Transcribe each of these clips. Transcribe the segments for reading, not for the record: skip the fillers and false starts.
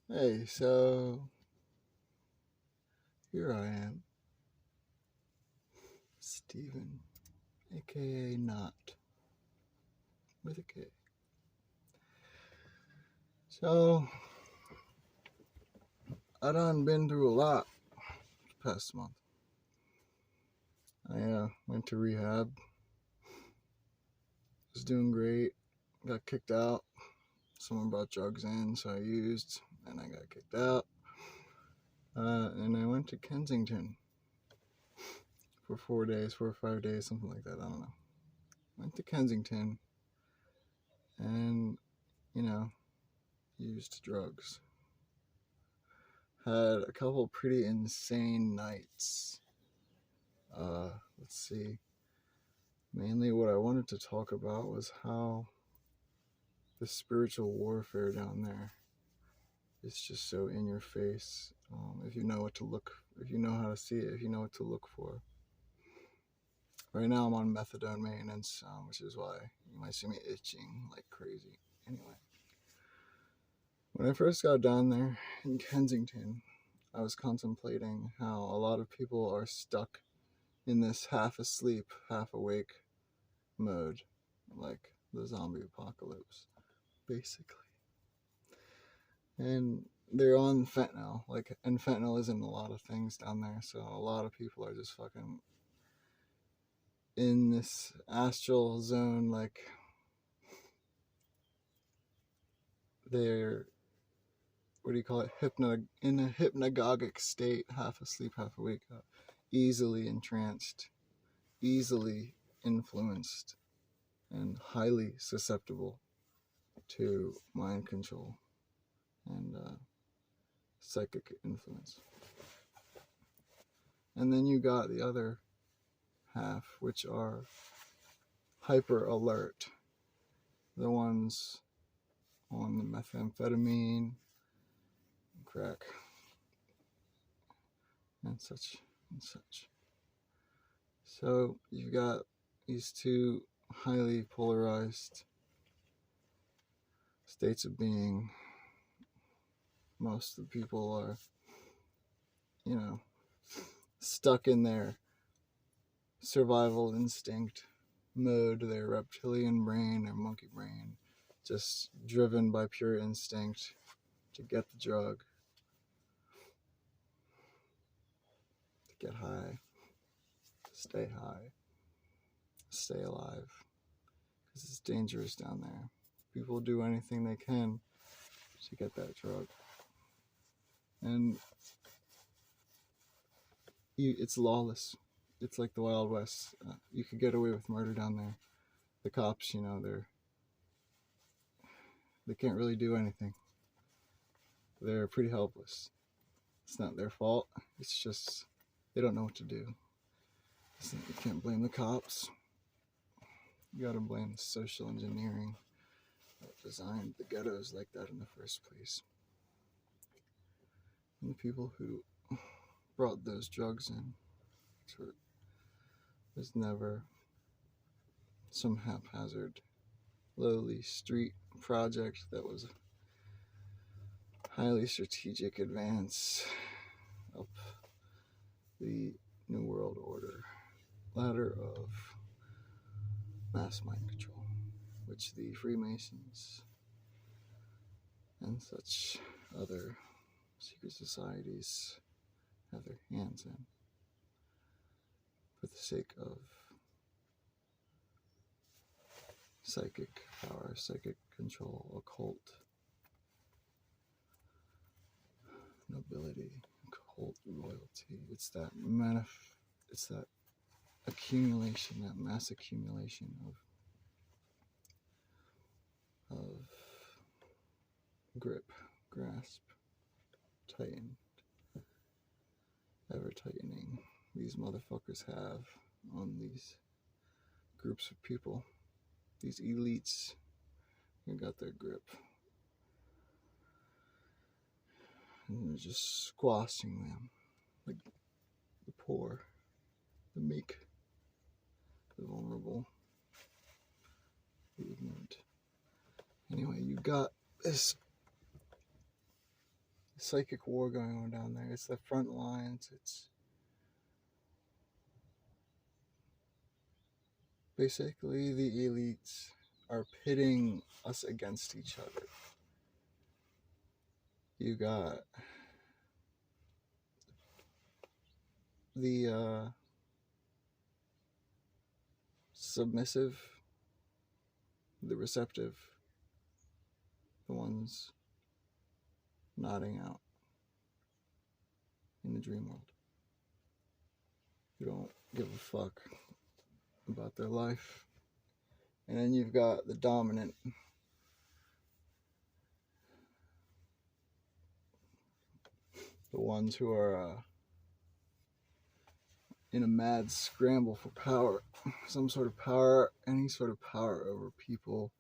Hey, so here I am, Steven, aka Not, with a K. So, I done been through a lot the past month. I went to rehab, was doing great, got kicked out. Someone brought drugs in, so I used, and I got kicked out. And I went to Kensington for 4 days, 4 or 5 days, something like that, I don't know. Went to Kensington and, used drugs. Had a couple pretty insane nights. Let's see. Mainly what I wanted to talk about was how the spiritual warfare down there is just so in your face. If you know if you know how to see it, if you know what to look for. Right now I'm on methadone maintenance, which is why you might see me itching like crazy. Anyway, when I first got down there in Kensington, I was contemplating how a lot of people are stuck in this half asleep, half awake mode, like the zombie apocalypse, basically. And they're on fentanyl, and fentanyl is in a lot of things down there, so a lot of people are just fucking in this astral zone, like they're, what do you call it, in a hypnagogic state, half asleep, half awake, easily entranced, easily influenced, and highly susceptible to mind control and psychic influence. And then you got the other half, which are hyper alert, the ones on the methamphetamine, crack, and such and such. So you've got these two highly polarized states of being. Most of the people are, stuck in their survival instinct mode, their reptilian brain, their monkey brain, just driven by pure instinct to get the drug, to get high, to stay high, stay alive, because it's dangerous down there. People do anything they can to get that drug. And it's lawless. It's like the Wild West. You could get away with murder down there. The cops, they can't really do anything. They're pretty helpless. It's not their fault. It's just they don't know what to do. So you can't blame the cops. You gotta blame the social engineering that designed the ghettos like that in the first place. And the people who brought those drugs in. There's never some haphazard, lowly street project that was a highly strategic advance up the New World Order ladder of mass mind control, which the Freemasons and such other secret societies have their hands in for the sake of psychic power, psychic control, occult nobility, occult royalty. It's that accumulation, that mass accumulation of grip, grasp, tightened, ever tightening. These motherfuckers have on these groups of people, these elites who got their grip. And they're just squashing them, like the poor, the meek, the vulnerable, the ignorant. Anyway, you got this psychic war going on down there. It's the front lines. It's basically the elites are pitting us against each other. You got the submissive, the receptive, the ones nodding out in the dream world, who don't give a fuck about their life. And then you've got the dominant, the ones who are in a mad scramble for power, some sort of power, any sort of power over people,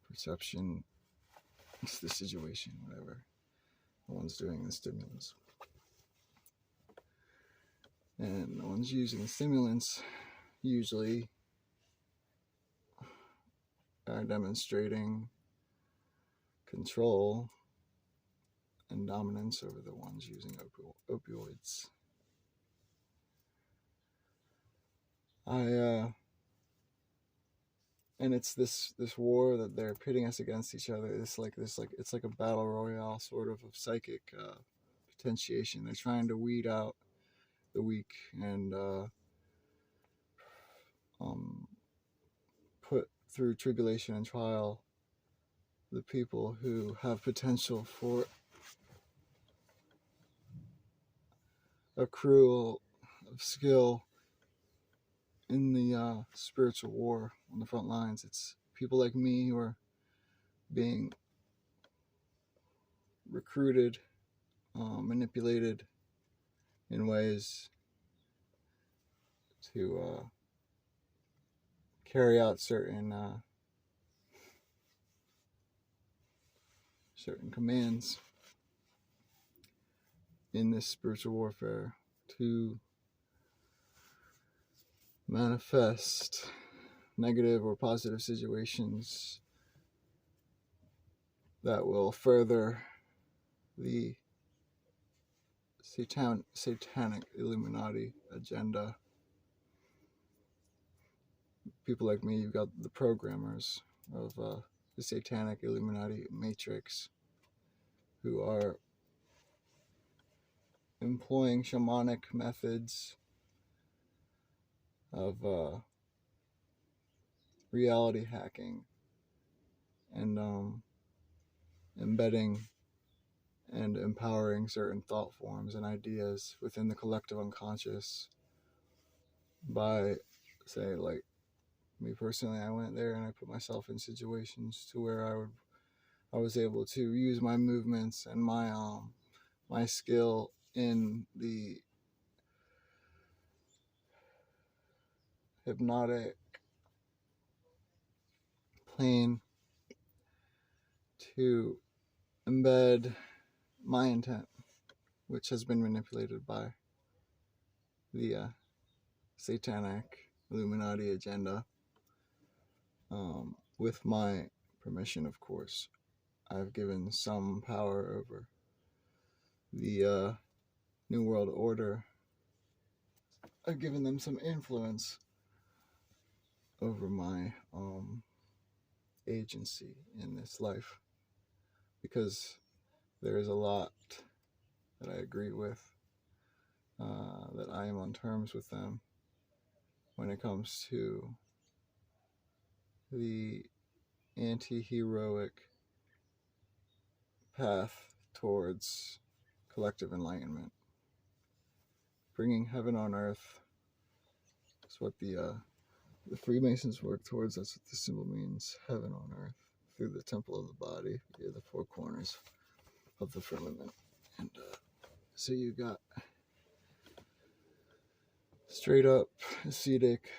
perception, it's the situation, whatever. The ones doing the stimulants. And the ones using the stimulants usually are demonstrating control and dominance over the ones using opioids. And it's this war that they're pitting us against each other. It's like a battle royale sort of psychic potentiation. They're trying to weed out the weak and put through tribulation and trial the people who have potential for accrual of skill in the spiritual war on the front lines. It's people like me who are being recruited, manipulated in ways to carry out certain commands in this spiritual warfare to manifest negative or positive situations that will further the satanic Illuminati agenda. People like me, you've got the programmers of the satanic Illuminati matrix who are employing shamanic methods of reality hacking and embedding and empowering certain thought forms and ideas within the collective unconscious by, say, like me personally, I went there and I put myself in situations to where I was able to use my movements and my skill in the hypnotic plane to embed my intent, which has been manipulated by the satanic Illuminati agenda. With my permission, of course. I've given some power over the New World Order. I've given them some influence over my agency in this life, because there is a lot that I agree with, that I am on terms with them when it comes to the anti-heroic path towards collective enlightenment. Bringing heaven on earth is what the Freemasons work towards. That's what the symbol means, heaven on earth, through the temple of the body, via the four corners of the firmament. And so you got straight up ascetic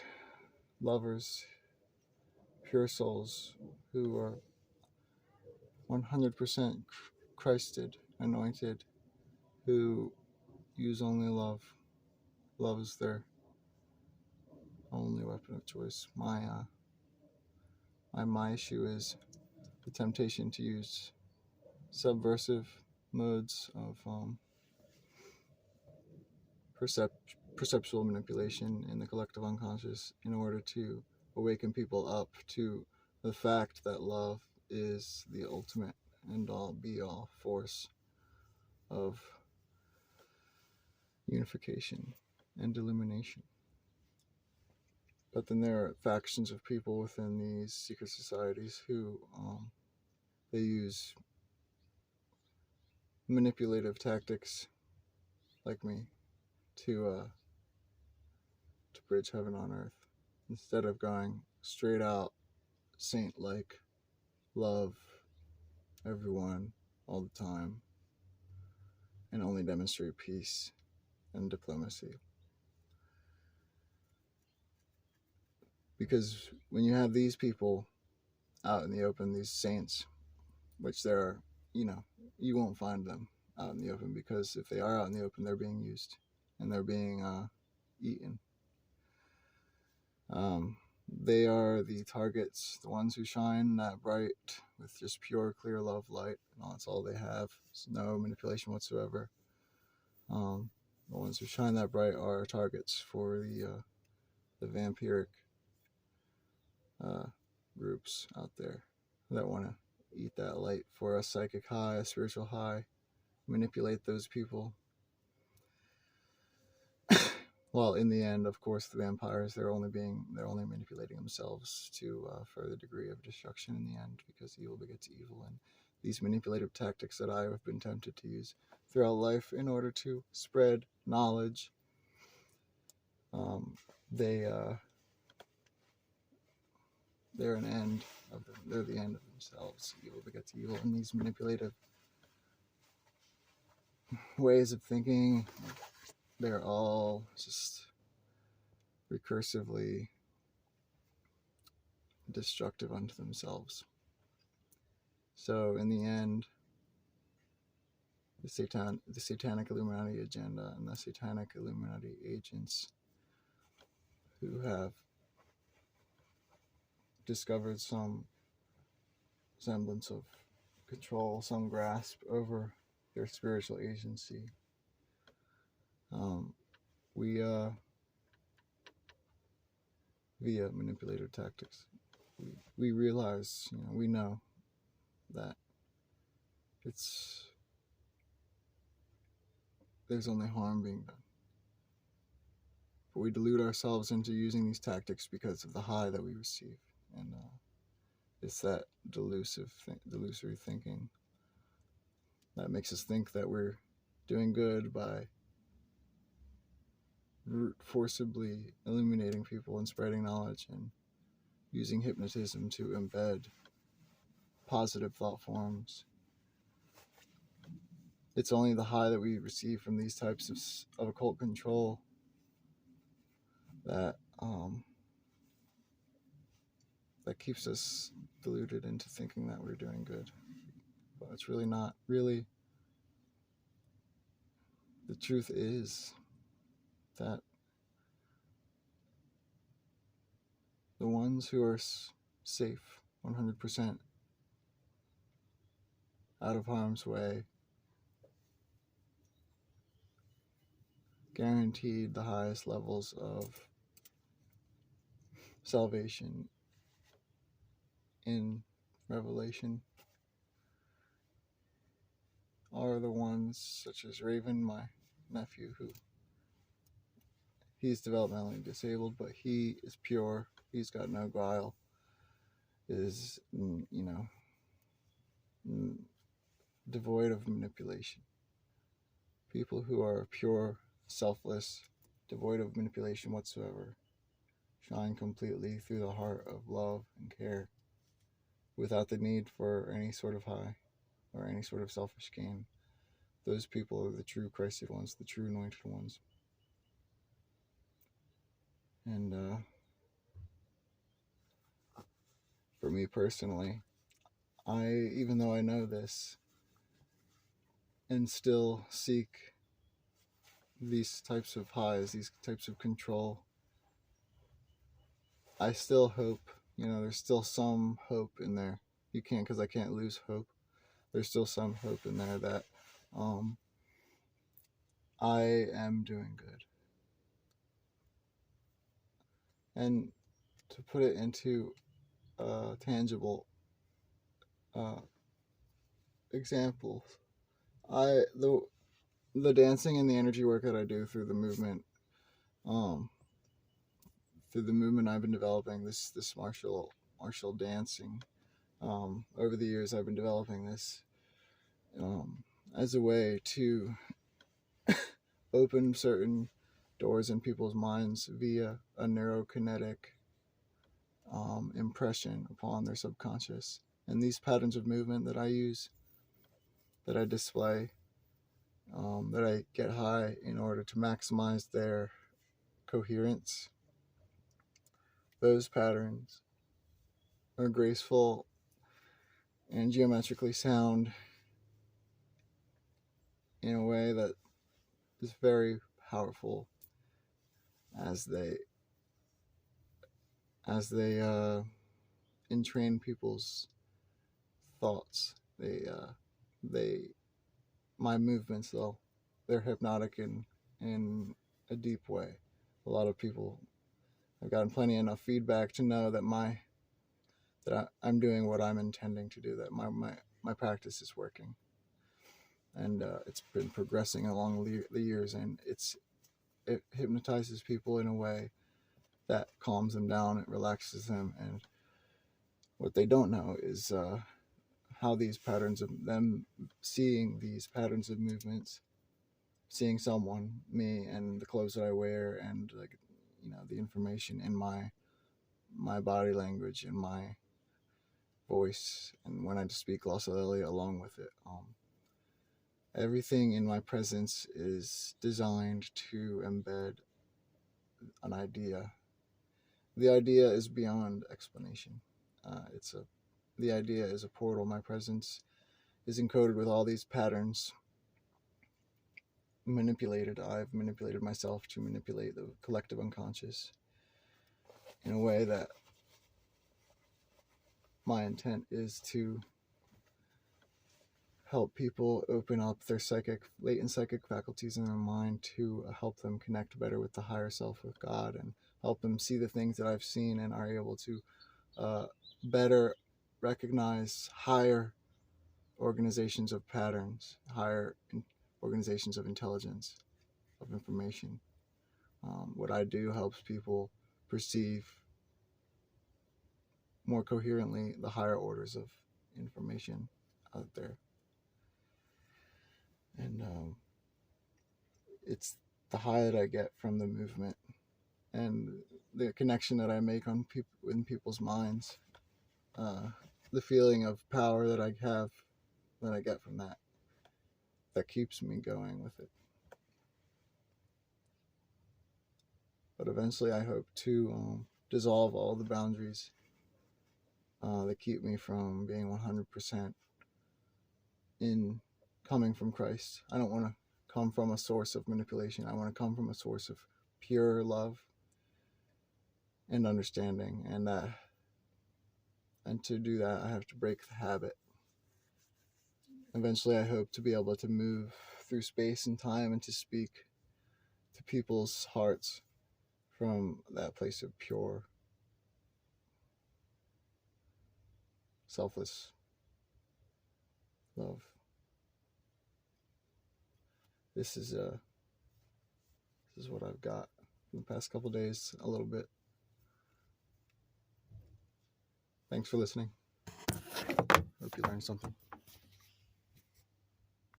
lovers, pure souls who are 100% Christed, anointed, who use only love. Love is their only weapon of choice. My issue is the temptation to use subversive modes of perceptual manipulation in the collective unconscious in order to awaken people up to the fact that love is the ultimate end all be all force of unification and illumination. But then there are factions of people within these secret societies who they use manipulative tactics like me to bridge heaven on earth instead of going straight out saint like love everyone all the time and only demonstrate peace and diplomacy. Because when you have these people out in the open, these saints, which there are, you won't find them out in the open, because if they are out in the open, they're being used and they're being eaten. They are the targets, the ones who shine that bright with just pure, clear love light, and that's all they have. There's no manipulation whatsoever. The ones who shine that bright are targets for the vampiric groups out there that want to eat that light for a psychic high, a spiritual high, manipulate those people. Well, in the end, of course, the vampires, they're only manipulating themselves to a further degree of destruction in the end, because evil begets evil. And these manipulative tactics that I have been tempted to use throughout life in order to spread knowledge, they're an end of them. They're the end of themselves. Evil begets evil, and these manipulative ways of thinking, they're all just recursively destructive unto themselves. So in the end, the satanic Illuminati agenda and the satanic Illuminati agents who have discovered some semblance of control, some grasp over their spiritual agency, via manipulative tactics, we realize, we know that there's only harm being done. But we delude ourselves into using these tactics because of the high that we receive. And it's that delusory thinking that makes us think that we're doing good by forcibly illuminating people and spreading knowledge and using hypnotism to embed positive thought forms. It's only the high that we receive from these types of occult control that keeps us deluded into thinking that we're doing good. But it's really not. Really, the truth is that the ones who are safe 100% out of harm's way, guaranteed the highest levels of salvation in revelation, are the ones such as Raven, my nephew, who he's developmentally disabled, but he is pure, he's got no guile, is, devoid of manipulation. People who are pure, selfless, devoid of manipulation whatsoever, shine completely through the heart of love and care, without the need for any sort of high or any sort of selfish gain. Those people are the true Christed ones, the true anointed ones. And for me personally, even though I know this and still seek these types of highs, these types of control, I still hope, there's still some hope in there. Because I can't lose hope. There's still some hope in there that I am doing good. And to put it into tangible examples, the dancing and the energy work that I do through the movement, I've been developing this martial dancing. Over the years, I've been developing this as a way to open certain doors in people's minds via a neurokinetic impression upon their subconscious. And these patterns of movement that I use, that I display, that I get high in order to maximize their coherence, those patterns are graceful and geometrically sound in a way that is very powerful as they entrain people's thoughts. My movements, though, they're hypnotic in a deep way. A lot of people have gotten plenty enough feedback to know that I'm doing what I'm intending to do, that my practice is working. And it's been progressing along the years, and it hypnotizes people in a way that calms them down, it relaxes them. And what they don't know is how these patterns of them seeing these patterns of movements, seeing someone, me, and the clothes that I wear, and the information in my body language and my voice, and when I speak glossolalia along with it, everything in my presence is designed to embed an idea. The idea is beyond explanation. The idea is a portal. My presence is encoded with all these patterns. I've manipulated myself to manipulate the collective unconscious in a way that my intent is to help people open up their latent psychic faculties in their mind, to help them connect better with the higher self, with God, and help them see the things that I've seen, and are able to better recognize higher organizations of patterns, higher organizations of intelligence, of information. What I do helps people perceive more coherently the higher orders of information out there. And it's the high that I get from the movement and the connection that I make in people's minds, the feeling of power that I get from that keeps me going with it. But eventually I hope to dissolve all the boundaries that keep me from being 100% in coming from Christ. I don't want to come from a source of manipulation. I want to come from a source of pure love and understanding, and to do that I have to break the habit. Eventually I hope to be able to move through space and time and to speak to people's hearts from that place of pure, selfless love. This is what I've got in the past couple days, a little bit. Thanks for listening. Hope you learned something.